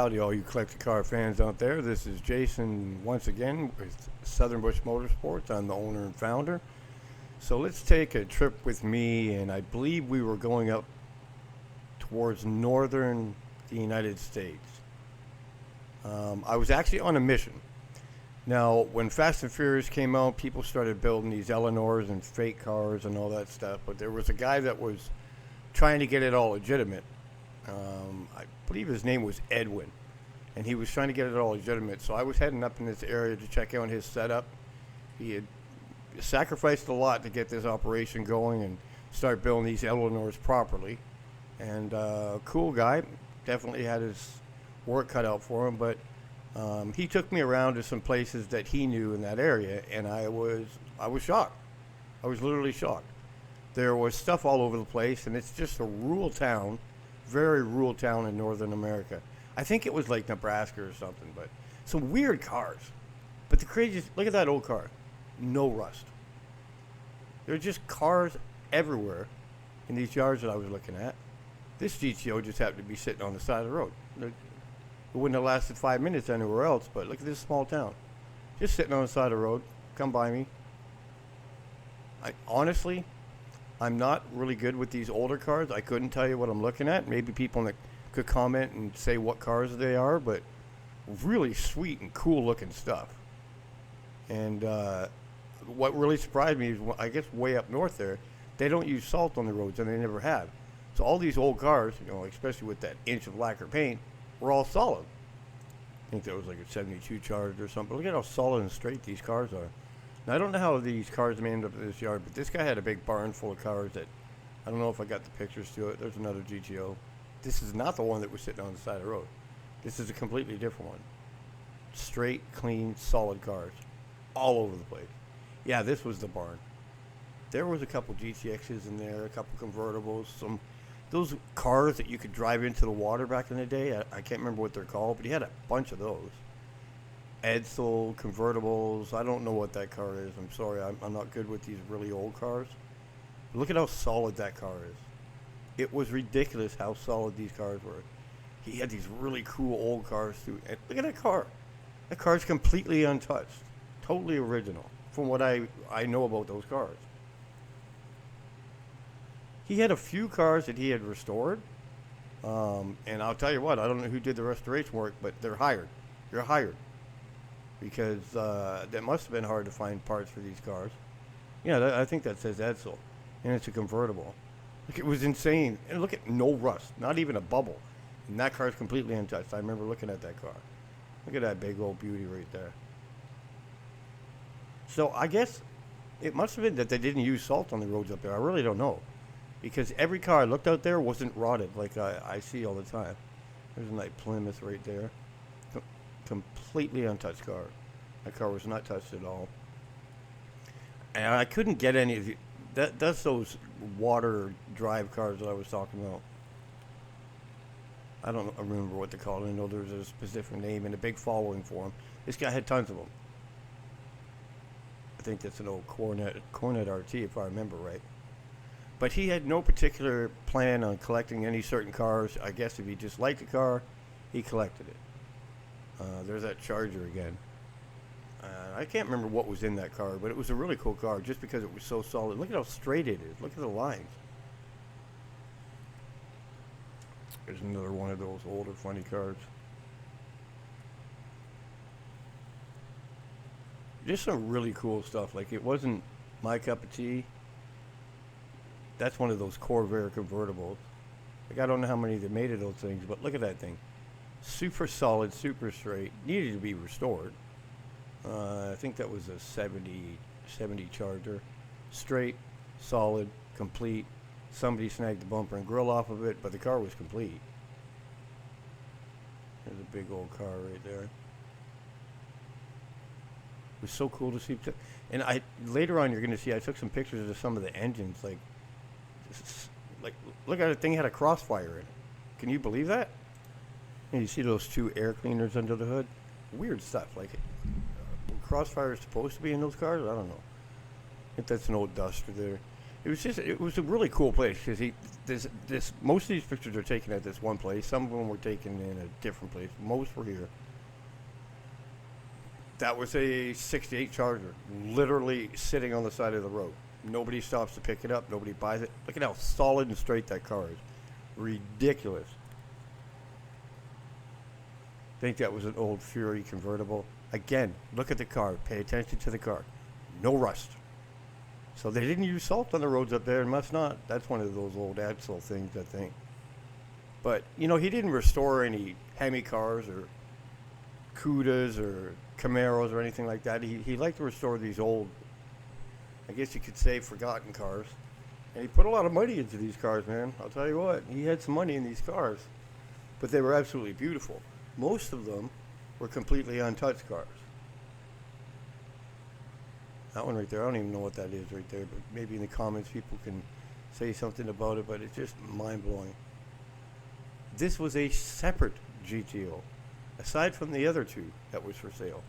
Howdy, all you collector car fans out there. This is Jason once again with Southern Bush Motorsports. I'm the owner and founder. So let's take a trip with me, and I believe we were going up towards northern the United States. I was actually on a mission. Now, when Fast and Furious came out, people started building these Eleanors and fake cars and all that stuff. But there was a guy that was trying to get it all legitimate. I believe his name was Edwin, and he was trying to get it all legitimate. So I was heading up in this area to check out his setup. He had sacrificed a lot to get this operation going and start building these Eleanors properly. And cool guy, definitely had his work cut out for him. But he took me around to some places that he knew in that area, and I was shocked. I was literally shocked. There was stuff all over the place, and it's just a rural town. Very rural town in northern America. I think it was like Nebraska or something, but some weird cars. But the craziest, look at that old car. No rust. There are just cars everywhere in these yards that I was looking at. This GTO just happened to be sitting on the side of the road. It wouldn't have lasted 5 minutes anywhere else, but look at this small town. Just sitting on the side of the road. Come by me. Honestly, I'm not really good with these older cars. I couldn't tell you what I'm looking at. Maybe people that could comment and say what cars they are, but really sweet and cool looking stuff. And what really surprised me is, I guess way up north there, they don't use salt on the roads, and they never have. So all these old cars, especially with that inch of lacquer paint, were all solid. I think that was like a 72 Charger or something. But look at how solid and straight these cars are. Now, I don't know how these cars may end up in this yard, but this guy had a big barn full of cars that, I don't know if I got the pictures to it. There's another GTO. This is not the one that was sitting on the side of the road. This is a completely different one. Straight, clean, solid cars. All over the place. Yeah, this was the barn. There was a couple GTXs in there, a couple convertibles, those cars that you could drive into the water back in the day. I can't remember what they're called, but he had a bunch of those. Edsel, convertibles. I don't know what that car is. I'm sorry. I'm not good with these really old cars. But look at how solid that car is. It was ridiculous how solid these cars were. He had these really cool old cars too. And look at that car. That car's completely untouched. Totally original from what I know about those cars. He had a few cars that he had restored. And I'll tell you what, I don't know who did the restoration work, but they're hired. You're hired. Because that must have been hard to find parts for these cars. Yeah, I think that says Edsel. And it's a convertible. Look, it was insane. And look at no rust. Not even a bubble. And that car's completely untouched. I remember looking at that car. Look at that big old beauty right there. So I guess it must have been that they didn't use salt on the roads up there. I really don't know. Because every car I looked out there wasn't rotted like I see all the time. There's a nice Plymouth right there. Completely untouched car. That car was not touched at all. And I couldn't get any of the... That's those water drive cars that I was talking about. I don't remember what they call it. I know there's a specific name and a big following for them. This guy had tons of them. I think that's an old Cornet RT if I remember right. But he had no particular plan on collecting any certain cars. I guess if he just liked the car, he collected it. There's that Charger again. I can't remember what was in that car, but it was a really cool car just because it was so solid. Look at how straight it is. Look at the lines. There's another one of those older funny cars. Just some really cool stuff. Like, it wasn't my cup of tea. That's one of those Corvair convertibles. Like, I don't know how many they made of those things, but look at that thing. Super solid, super straight. Needed to be restored. I think that was a 70 Charger. Straight, solid, complete. Somebody snagged the bumper and grill off of it, but the car was complete. There's a big old car right there. It was so cool to see. And later on, you're going to see I took some pictures of some of the engines. Like, look at it. Thing had a crossfire in it. Can you believe that? And you see those two air cleaners under the hood. Weird stuff. Like, were crossfires supposed to be in those cars? I don't know. I think that's an old Duster there. it was a really cool place because most of these pictures are taken at this one place. Some of them were taken in a different place. Most were here. That was a 68 Charger, literally sitting on the side of the road. Nobody stops to pick it up. Nobody buys it. Look at how solid and straight that car is. Ridiculous. Think that was an old Fury convertible. Again, look at the car. Pay attention to the car. No rust. So they didn't use salt on the roads up there, and must not. That's one of those old Edsel things, I think. But, you know, he didn't restore any Hemi cars or Cudas or Camaros or anything like that. He liked to restore these old, I guess you could say, forgotten cars. And he put a lot of money into these cars, man. I'll tell you what. He had some money in these cars. But they were absolutely beautiful. Most of them were completely untouched cars. That one right there, I don't even know what that is right there, but maybe in the comments people can say something about it, but it's just mind-blowing. This was a separate GTO, aside from the other two that was for sale.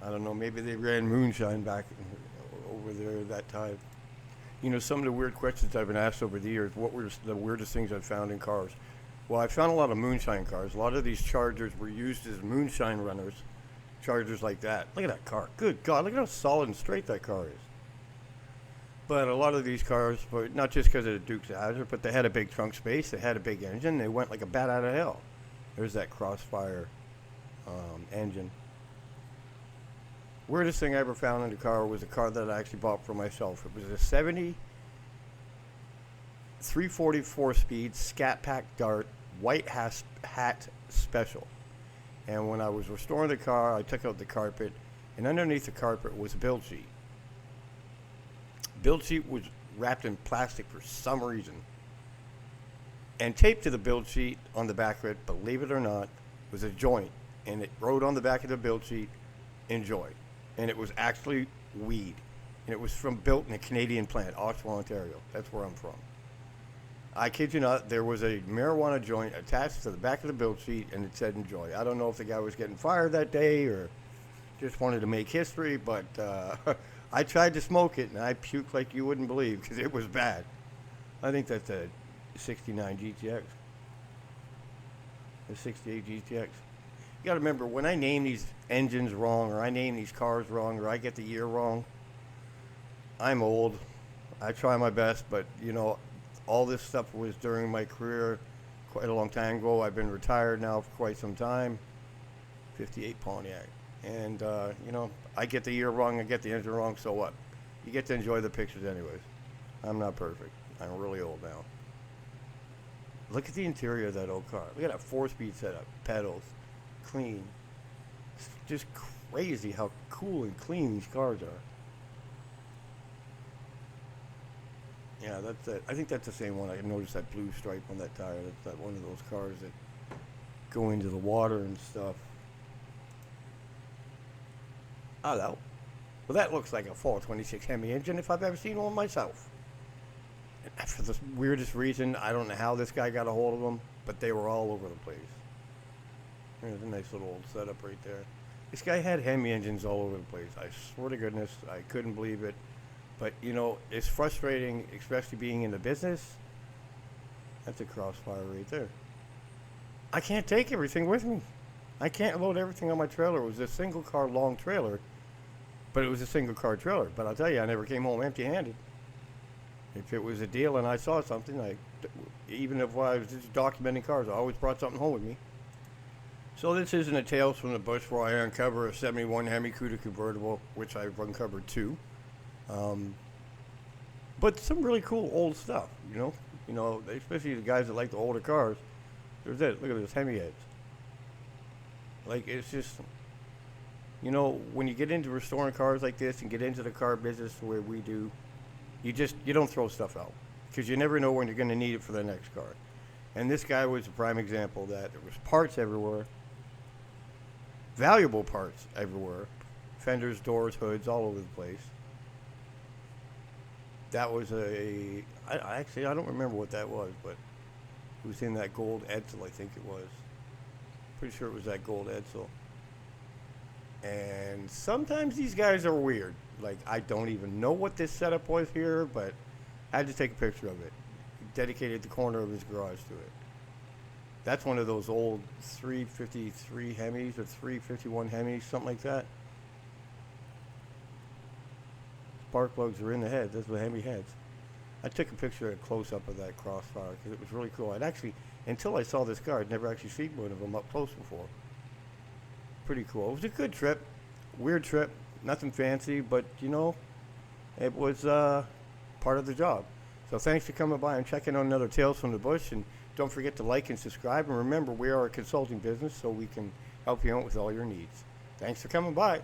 I don't know, maybe they ran moonshine back over there at that time. You know, some of the weird questions I've been asked over the years, what were the weirdest things I've found in cars? Well, I found a lot of moonshine cars. A lot of these Chargers were used as moonshine runners. Chargers like that. Look at that car. Good God, look at how solid and straight that car is. But a lot of these cars, but not just because of the Dukes of Hazzard, but they had a big trunk space, they had a big engine, they went like a bat out of hell. There's that Crossfire engine. Weirdest thing I ever found in a car was a car that I actually bought for myself. It was a 70 344 speed Scat Pack Dart white hat special. And when I was restoring the car, I took out the carpet, and underneath the carpet was a build sheet. Build sheet was wrapped in plastic for some reason. And taped to the build sheet on the back of it, believe it or not, was a joint. And it wrote on the back of the build sheet, "Enjoy." And it was actually weed. And it was built in a Canadian plant, Oshawa, Ontario. That's where I'm from. I kid you not, there was a marijuana joint attached to the back of the build sheet, and it said "Enjoy." I don't know if the guy was getting fired that day or just wanted to make history, but I tried to smoke it, and I puked like you wouldn't believe because it was bad. I think that's a 69 GTX. A 68 GTX. You got to remember, when I name these engines wrong, or I name these cars wrong, or I get the year wrong, I'm old. I try my best, but, you know, all this stuff was during my career quite a long time ago. I've been retired now for quite some time. 58 Pontiac. And, you know, I get the year wrong, I get the engine wrong, so what? You get to enjoy the pictures anyways. I'm not perfect. I'm really old now. Look at the interior of that old car. Look at that 4-speed setup. Pedals. Clean. It's just crazy how cool and clean these cars are. Yeah, that's it. I think that's the same one. I noticed that blue stripe on that tire. That's that one of those cars that go into the water and stuff. Hello. Well, that looks like a 426 Hemi engine if I've ever seen one myself. And for the weirdest reason, I don't know how this guy got a hold of them, but they were all over the place. There's a nice little old setup right there. This guy had Hemi engines all over the place. I swear to goodness, I couldn't believe it. But, you know, it's frustrating, especially being in the business. That's a Crossfire right there. I can't take everything with me. I can't load everything on my trailer. It was a single car long trailer, but it was a single car trailer. But I'll tell you, I never came home empty-handed. If it was a deal and I saw something, even if I was just documenting cars, I always brought something home with me. So this isn't a Tales from the Bush where I uncover a 71 Hemi Cuda convertible, which I've uncovered too. But some really cool old stuff, you know, especially the guys that like the older cars. There's that. Look at those Hemi heads. Like, it's just, you know, when you get into restoring cars like this and get into the car business the way we do, you don't throw stuff out because you never know when you're going to need it for the next car. And this guy was a prime example that there was parts everywhere, valuable parts everywhere, fenders, doors, hoods, all over the place. That was I don't remember what that was, but it was in that gold Edsel, I think it was. Pretty sure it was that gold Edsel. And sometimes these guys are weird. Like, I don't even know what this setup was here, but I had to take a picture of it. He dedicated the corner of his garage to it. That's one of those old 353 Hemis or 351 Hemis, something like that. Spark plugs are in the head. Those were Hemi heads. I took a picture, a close-up of that Crossfire because it was really cool. I'd actually, until I saw this car, I'd never actually seen one of them up close before. Pretty cool. It was a good trip. Weird trip. Nothing fancy, but, you know, it was part of the job. So thanks for coming by and checking out another Tales from the Bush. And don't forget to like and subscribe. And remember, we are a consulting business, so we can help you out with all your needs. Thanks for coming by.